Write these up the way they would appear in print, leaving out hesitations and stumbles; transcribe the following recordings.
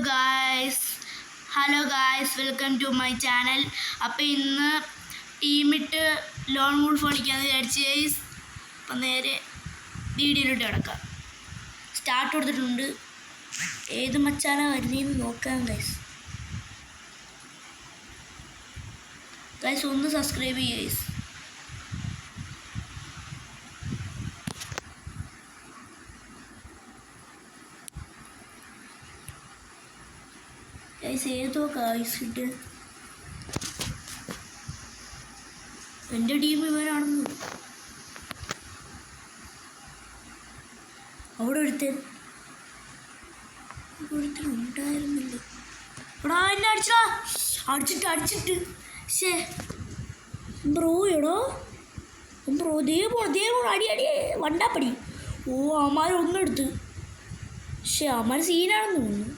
Hello guys welcome to my channel. അപ്പോൾ ഇന്ന് ടീമിട്ട് loan wolf കളിക്കാമെന്ന് വിചാരിച്ച് ഗൈസ്. അപ്പം നേരെ വീഡിയോയിലോട്ട് കിടക്കാം. സ്റ്റാർട്ട് കൊടുത്തിട്ടുണ്ട്. ഏത് മച്ചാനാണ് വരുന്നതെന്ന് നോക്കാം ഗൈസ് ഒന്ന് സബ്സ്ക്രൈബ് ചെയ്യുക ഗൈസ്. ഏതോ കായ്സിട്ട് എൻ്റെ ടീം ഇവനാണെന്ന്. അവിടെ ഒരുത്തൻ ഉണ്ടായിരുന്നില്ല. എടാ എന്നെ അടിച്ചിട്ട് ശേ ബ്രോ എടോ ബ്രോ ദേ അടി വണ്ടാപ്പടി. ഓ അമാരൊന്നെടുത്ത് പക്ഷേ അമാർ സീനാണെന്ന് തോന്നുന്നു.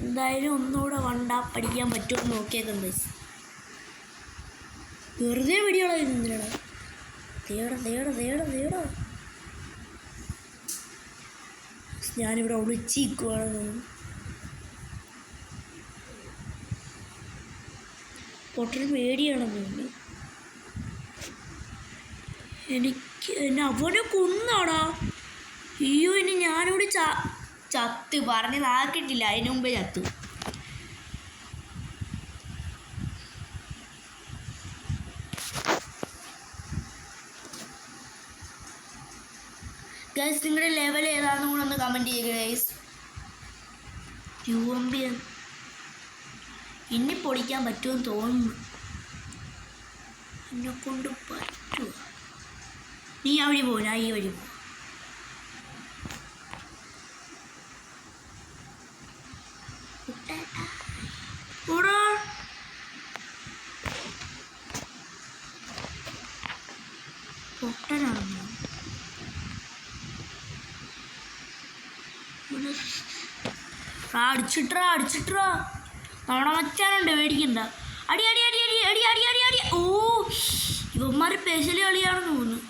എന്തായാലും ഒന്നുകൂടെ വണ്ടാപ്പടിക്കാൻ പറ്റുമെന്ന് നോക്കിയേക്കാം ഗൈസ്. വെറുതെ വെടികളായിരുന്നില്ലടാ. തേടാ ഞാനിവിടെ ഒളിച്ചിരിക്കുവാണെന്ന് തോന്നുന്നു. പൊട്ടന് പേടിയാണെന്ന് തോന്നുന്നു. എന്നെ അവനെ കൊന്നാടാ. അയ്യോ ഇനി ഞാനിവിടെ ചത്ത് പറഞ്ഞ് നാക്കിട്ടില്ല. അതിന് മുമ്പേ ചത്തു. ഗൈസ് നിങ്ങളുടെ ലെവൽ ഏതാണെന്ന് കൂടെ ഒന്ന് കമൻറ്റ് ചെയ്യുക ഗൈസ്. UMB ഇനി പൊടിക്കാൻ പറ്റുമെന്ന് തോന്നുന്നു. എന്നെ കൊണ്ട് പറ്റുമോ? നീ ആ വഴി പോ, ഞാൻ ഈ വഴി പോ. പൊട്ടനാണെന്നോ അടിച്ചിട്ടാ നമ്മുടെ മച്ചാനുണ്ട്, പേടിക്കണ്ട. അടി. ഓ ഇവന്മാർ സ്പെഷ്യൽ കളിയാണെന്ന് തോന്നുന്നു.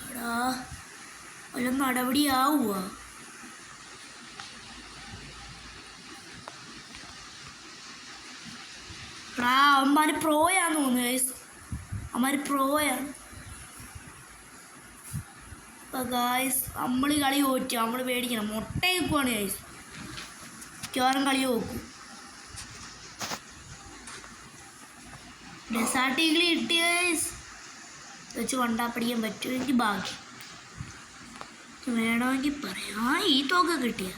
എടാ വല്ല നടപടിയാവുക. അമ്മാര് പ്രോയാന്ന് തോന്നുന്നു ഗൈസ്. അമ്മാര് പ്രോയാണ്. അപ്പം ഗൈസ് നമ്മൾ കളി തോറ്റു. നമ്മൾ പേടിക്കണം. മുട്ട വെക്കുവാണ് ഗൈസ്. മിക്കവാറും കളി നോക്കും. ഡെസാർട്ട് ഈഗിളി കിട്ടിയ ഗൈസ് വെച്ച് വണ്ടാപ്പടിക്കാൻ പറ്റുമെങ്കിൽ ഭാഗ്യം. വേണമെങ്കിൽ പറയാം. ഈ തോക്ക കിട്ടിയ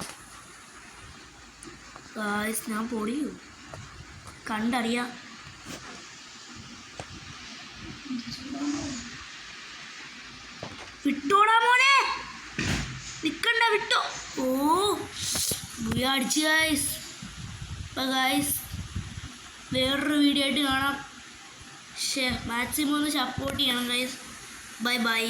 ഗൈസ് ഞാൻ പൊടിയൂ കണ്ടറിയാം. വിട്ടോടാ മോനെ, നിക്കണ്ട, വിട്ടോ. ഓ അടിച്ചു ഗൈസ്. അപ്പം ഗൈസ് വേറൊരു വീഡിയോ ആയിട്ട് കാണാം. മാക്സിമം ഒന്ന് സപ്പോർട്ട് ചെയ്യണം ഗൈസ്. ബൈ.